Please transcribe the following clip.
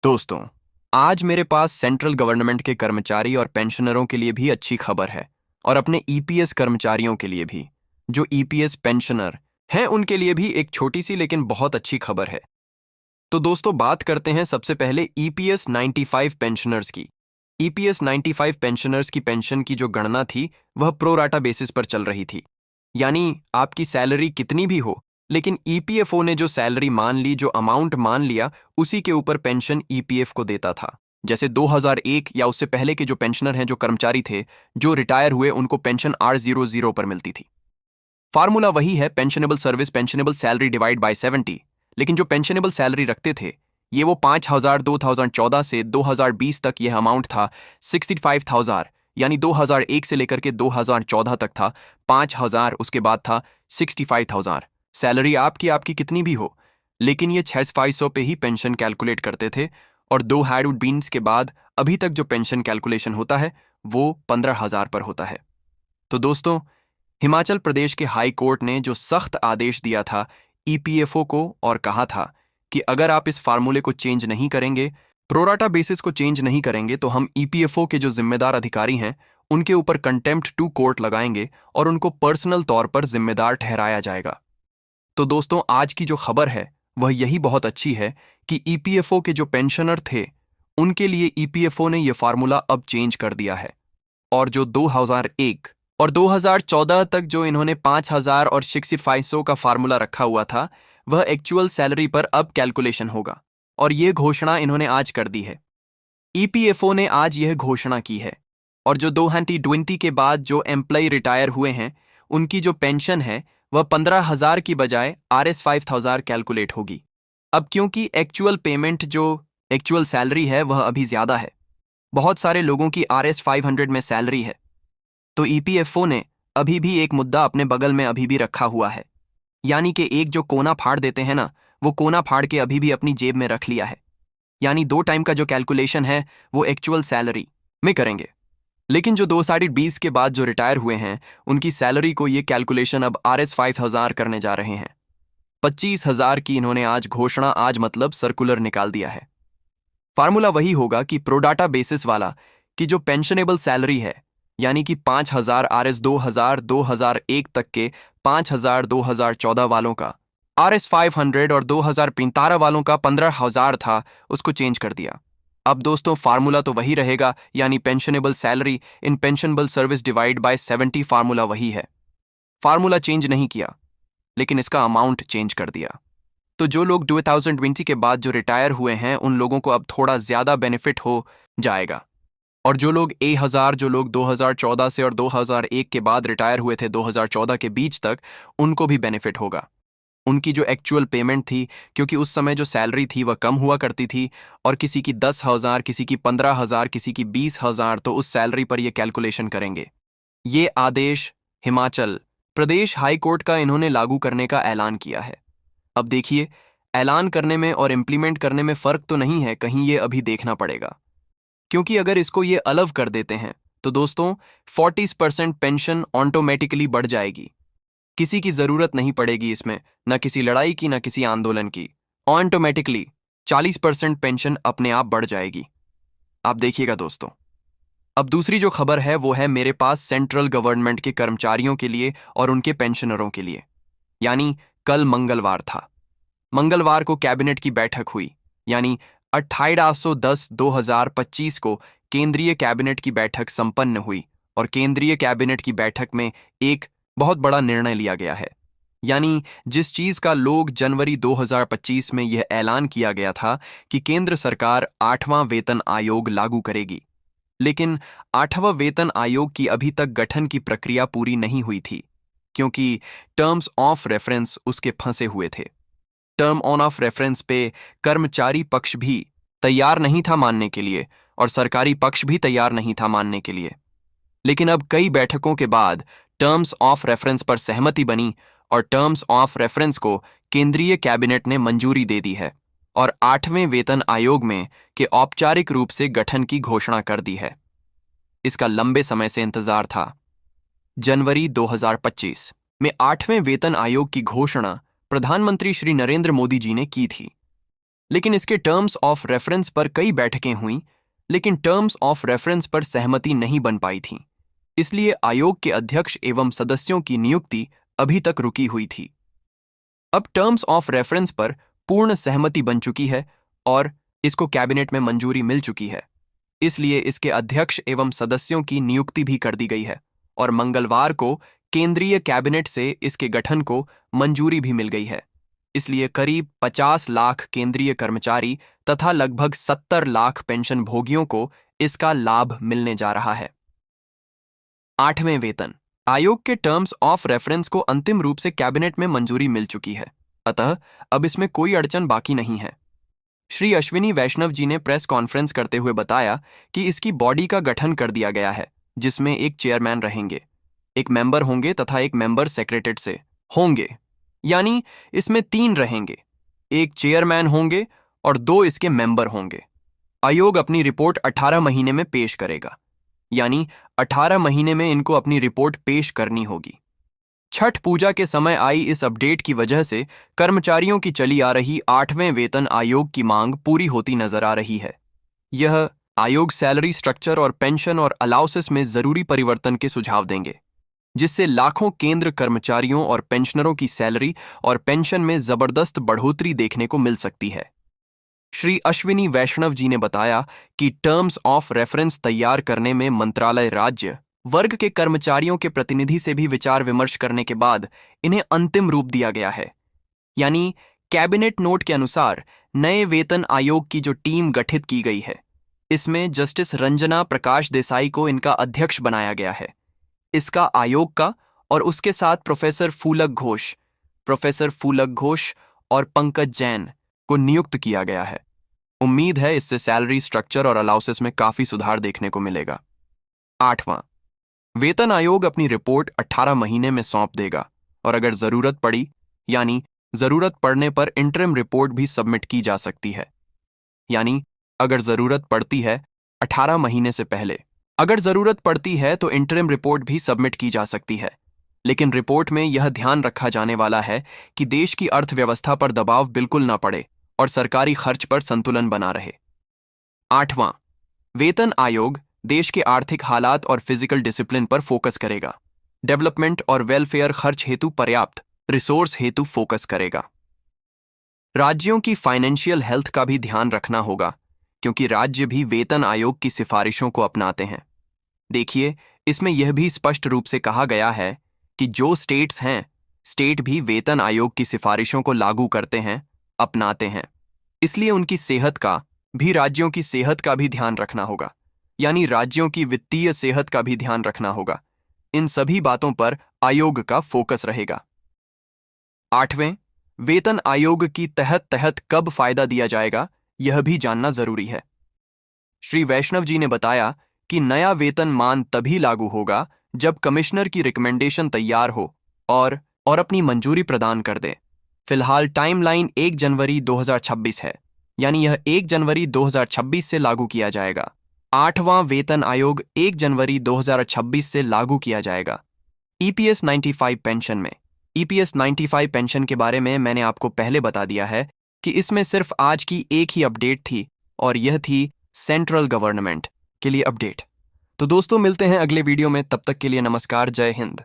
दोस्तों, आज मेरे पास सेंट्रल गवर्नमेंट के कर्मचारी और पेंशनरों के लिए भी अच्छी खबर है और अपने ईपीएस कर्मचारियों के लिए भी, जो ईपीएस पेंशनर हैं उनके लिए भी एक छोटी सी लेकिन बहुत अच्छी खबर है। तो दोस्तों, बात करते हैं सबसे पहले ईपीएस 95 पेंशनर्स की। ईपीएस 95 पेंशनर्स की पेंशन की जो गणना थी वह प्रोराटा बेसिस पर चल रही थी, यानी आपकी सैलरी कितनी भी हो, लेकिन ईपीएफओ ने जो सैलरी मान ली, जो अमाउंट मान लिया, उसी के ऊपर पेंशन ईपीएफ को देता था। जैसे 2001 या उससे पहले के जो पेंशनर हैं, जो कर्मचारी थे, जो रिटायर हुए, उनको पेंशन R00 पर मिलती थी। फार्मूला वही है, pensionable service pensionable salary divide by 70। लेकिन जो पेंशनेबल सैलरी रखते थे, ये वो 5,000 2014 से 2020 तक यह अमाउंट था 65,000, यानी 2001 से लेकर के 2014 तक था 5,000, उसके बाद था 65,000। सैलरी आपकी आपकी कितनी भी हो, लेकिन ये 6,500 पे ही पेंशन कैलकुलेट करते थे। और 2 हाइड बीन्स के बाद अभी तक जो पेंशन कैलकुलेशन होता है वो 15,000 पर होता है। तो दोस्तों, हिमाचल प्रदेश के हाई कोर्ट ने जो सख्त आदेश दिया था ईपीएफओ को और कहा था कि अगर आप इस फार्मूले को चेंज नहीं करेंगे, प्रोराटा बेसिस को चेंज नहीं करेंगे, तो हम ईपीएफओ के जो जिम्मेदार अधिकारी हैं उनके ऊपर कंटेम्प्ट टू कोर्ट लगाएंगे और उनको पर्सनल तौर पर जिम्मेदार ठहराया जाएगा। तो दोस्तों, आज की जो खबर है वह यही बहुत अच्छी है कि ईपीएफओ के जो पेंशनर थे उनके लिए ईपीएफओ ने यह फार्मूला अब चेंज कर दिया है। और जो 2001 और 2014 तक जो इन्होंने 5,000 और 6500 का फार्मूला रखा हुआ था, वह एक्चुअल सैलरी पर अब कैलकुलेशन होगा। और यह घोषणा इन्होंने आज कर दी है। ईपीएफओ ने आज यह घोषणा की है। और जो 2020 के बाद जो एम्प्लॉय रिटायर हुए हैं, उनकी जो पेंशन है वह 15,000 की बजाय RS 5,000 कैलकुलेट होगी। अब क्योंकि एक्चुअल पेमेंट, जो एक्चुअल सैलरी है, वह अभी ज़्यादा है। बहुत सारे लोगों की RS 500 में सैलरी है। तो ईपीएफओ ने अभी भी एक मुद्दा अपने बगल में अभी भी रखा हुआ है, यानी कि एक जो कोना फाड़ देते हैं ना, वो कोना फाड़ के अभी भी अपनी जेब में रख लिया है। यानी 2 टाइम का जो कैलकुलेशन है वो एक्चुअल सैलरी में करेंगे, लेकिन जो 2020 के बाद जो रिटायर हुए हैं उनकी सैलरी को ये कैलकुलेशन अब RS 5,000 करने जा रहे हैं। 25,000 की इन्होंने आज घोषणा, आज मतलब सर्कुलर निकाल दिया है। फार्मूला वही होगा कि प्रोडाटा बेसिस वाला कि जो पेंशनेबल सैलरी है, यानी कि 5,000 RS 2,000 2001 तक के 5,000 2014 वालों का RS 500 और 2015 वालों का 15,000 था, उसको चेंज कर दिया। अब दोस्तों, फार्मूला तो वही रहेगा, यानी pensionable salary in pensionable service divide by 70। Formula वही है, फार्मूला चेंज नहीं किया, लेकिन इसका अमाउंट चेंज कर दिया। तो जो लोग 2020 के बाद जो रिटायर हुए हैं उन लोगों को अब थोड़ा ज्यादा बेनिफिट हो जाएगा। और जो लोग 1,000, जो लोग 2014 से और 2001 के बाद रिटायर हुए थे 2014 के बीच तक, उनको भी बेनिफिट होगा। उनकी जो एक्चुअल पेमेंट थी, क्योंकि उस समय जो सैलरी थी वह कम हुआ करती थी, और किसी की 10,000, किसी की 15,000, किसी की 20,000, तो उस सैलरी पर ये कैलकुलेशन करेंगे। ये आदेश हिमाचल प्रदेश हाई कोर्ट का इन्होंने लागू करने का ऐलान किया है। अब देखिए, ऐलान करने में और इम्प्लीमेंट करने में फ़र्क तो नहीं है, कहीं ये अभी देखना पड़ेगा। क्योंकि अगर इसको ये अलग कर देते हैं तो दोस्तों 40% पेंशन ऑटोमेटिकली बढ़ जाएगी। किसी की ज़रूरत नहीं पड़ेगी इसमें, न किसी लड़ाई की, न किसी आंदोलन की। ऑटोमेटिकली 40% पेंशन अपने आप बढ़ जाएगी। आप देखिएगा दोस्तों। अब दूसरी जो खबर है वो है मेरे पास सेंट्रल गवर्नमेंट के कर्मचारियों के लिए और उनके पेंशनरों के लिए। यानी कल मंगलवार था, मंगलवार को कैबिनेट की बैठक हुई, यानी 28/10/2025 को केंद्रीय कैबिनेट की बैठक संपन्न हुई। और केंद्रीय कैबिनेट की बैठक में एक बहुत बड़ा निर्णय लिया गया है। यानी जिस चीज का लोग जनवरी 2025 में यह ऐलान किया गया था कि केंद्र सरकार 8वां वेतन आयोग लागू करेगी, लेकिन 8वां वेतन आयोग की अभी तक गठन की प्रक्रिया पूरी नहीं हुई थी, क्योंकि टर्म्स ऑफ रेफरेंस उसके फंसे हुए थे। टर्म ऑफ रेफरेंस पे कर्मचारी पक्ष भी तैयार नहीं था मानने के लिए, और सरकारी पक्ष भी तैयार नहीं था मानने के लिए। लेकिन अब कई बैठकों के बाद टर्म्स ऑफ रेफरेंस पर सहमति बनी और टर्म्स ऑफ रेफरेंस को केंद्रीय कैबिनेट ने मंजूरी दे दी है और 8वें वेतन आयोग में के औपचारिक रूप से गठन की घोषणा कर दी है। इसका लंबे समय से इंतजार था। जनवरी 2025 में 8वें वेतन आयोग की घोषणा प्रधानमंत्री श्री नरेंद्र मोदी जी ने की थी। लेकिन इसके टर्म्स ऑफ रेफरेंस पर कई बैठकें हुईं, लेकिन टर्म्स ऑफ रेफरेंस पर सहमति नहीं बन पाई थी। इसलिए आयोग के अध्यक्ष एवं सदस्यों की नियुक्ति अभी तक रुकी हुई थी। अब टर्म्स ऑफ रेफरेंस पर पूर्ण सहमति बन चुकी है और इसको कैबिनेट में मंजूरी मिल चुकी है। इसलिए इसके अध्यक्ष एवं सदस्यों की नियुक्ति भी कर दी गई है और मंगलवार को केंद्रीय कैबिनेट से इसके गठन को मंजूरी भी मिल गई है। इसलिए करीब 50 लाख केंद्रीय कर्मचारी तथा लगभग 70 लाख पेंशन भोगियों को इसका लाभ मिलने जा रहा है। 8वें वेतन आयोग के टर्म्स ऑफ रेफरेंस को अंतिम रूप से कैबिनेट में मंजूरी मिल चुकी है, अतः अब इसमें कोई अड़चन बाकी नहीं है। श्री अश्विनी वैष्णव जी ने प्रेस कॉन्फ्रेंस करते हुए बताया कि इसकी बॉडी का गठन कर दिया गया है, जिसमें एक चेयरमैन रहेंगे, एक मेंबर होंगे तथा एक मेंबर सेक्रेटरीट से होंगे, यानी इसमें 3 रहेंगे, एक चेयरमैन होंगे और 2 इसके मेंबर होंगे। आयोग अपनी रिपोर्ट 18 महीने में पेश करेगा, यानी 18 महीने में इनको अपनी रिपोर्ट पेश करनी होगी। छठ पूजा के समय आई इस अपडेट की वजह से कर्मचारियों की चली आ रही 8वें वेतन आयोग की मांग पूरी होती नजर आ रही है। यह आयोग सैलरी स्ट्रक्चर और पेंशन और अलाउंसेस में जरूरी परिवर्तन के सुझाव देंगे, जिससे लाखों केंद्र कर्मचारियों और पेंशनरों की सैलरी और पेंशन में जबरदस्त बढ़ोतरी देखने को मिल सकती है। श्री अश्विनी वैष्णव जी ने बताया कि टर्म्स ऑफ रेफरेंस तैयार करने में मंत्रालय राज्य वर्ग के कर्मचारियों के प्रतिनिधि से भी विचार विमर्श करने के बाद इन्हें अंतिम रूप दिया गया है, यानी कैबिनेट नोट के अनुसार नए वेतन आयोग की जो टीम गठित की गई है, इसमें जस्टिस रंजना प्रकाश देसाई को इनका अध्यक्ष बनाया गया है। इसका आयोग का और उसके साथ प्रोफेसर फूलक घोष और पंकज जैन को नियुक्त किया गया है। उम्मीद है इससे सैलरी स्ट्रक्चर और अलाउंसेस में काफी सुधार देखने को मिलेगा। 8वां वेतन आयोग अपनी रिपोर्ट 18 महीने में सौंप देगा और अगर जरूरत पड़ी, यानी जरूरत पड़ने पर इंटरिम रिपोर्ट भी सबमिट की जा सकती है, यानी अगर जरूरत पड़ती है 18 महीने से पहले, अगर जरूरत पड़ती है तो इंटरिम रिपोर्ट भी सबमिट की जा सकती है। लेकिन रिपोर्ट में यह ध्यान रखा जाने वाला है कि देश की अर्थव्यवस्था पर दबाव बिल्कुल न पड़े और सरकारी खर्च पर संतुलन बना रहे। 8वां वेतन आयोग देश के आर्थिक हालात और फिजिकल डिसिप्लिन पर फोकस करेगा। डेवलपमेंट और वेलफेयर खर्च हेतु पर्याप्त रिसोर्स हेतु फोकस करेगा। राज्यों की फाइनेंशियल हेल्थ का भी ध्यान रखना होगा, क्योंकि राज्य भी वेतन आयोग की सिफारिशों को अपनाते हैं। देखिए, इसमें यह भी स्पष्ट रूप से कहा गया है कि जो स्टेट्स हैं, स्टेट भी वेतन आयोग की सिफारिशों को लागू करते हैं, अपनाते हैं। इसलिए उनकी सेहत का भी, राज्यों की सेहत का भी ध्यान रखना होगा, यानी राज्यों की वित्तीय सेहत का भी ध्यान रखना होगा। इन सभी बातों पर आयोग का फोकस रहेगा। 8वें वेतन आयोग की तहत कब फायदा दिया जाएगा, यह भी जानना जरूरी है। श्री वैष्णव जी ने बताया कि नया वेतन मान तभी लागू होगा जब कमिश्नर की रिकमेंडेशन तैयार हो और अपनी मंजूरी प्रदान कर दे। फिलहाल टाइमलाइन 1 जनवरी 2026 है, यानी यह 1 जनवरी 2026 से लागू किया जाएगा। 8वां वेतन आयोग 1 जनवरी 2026 से लागू किया जाएगा। EPS 95 पेंशन में EPS 95 पेंशन के बारे में मैंने आपको पहले बता दिया है कि इसमें सिर्फ आज की एक ही अपडेट थी और यह थी सेंट्रल गवर्नमेंट के लिए अपडेट। तो दोस्तों, मिलते हैं अगले वीडियो में, तब तक के लिए नमस्कार, जय हिंद।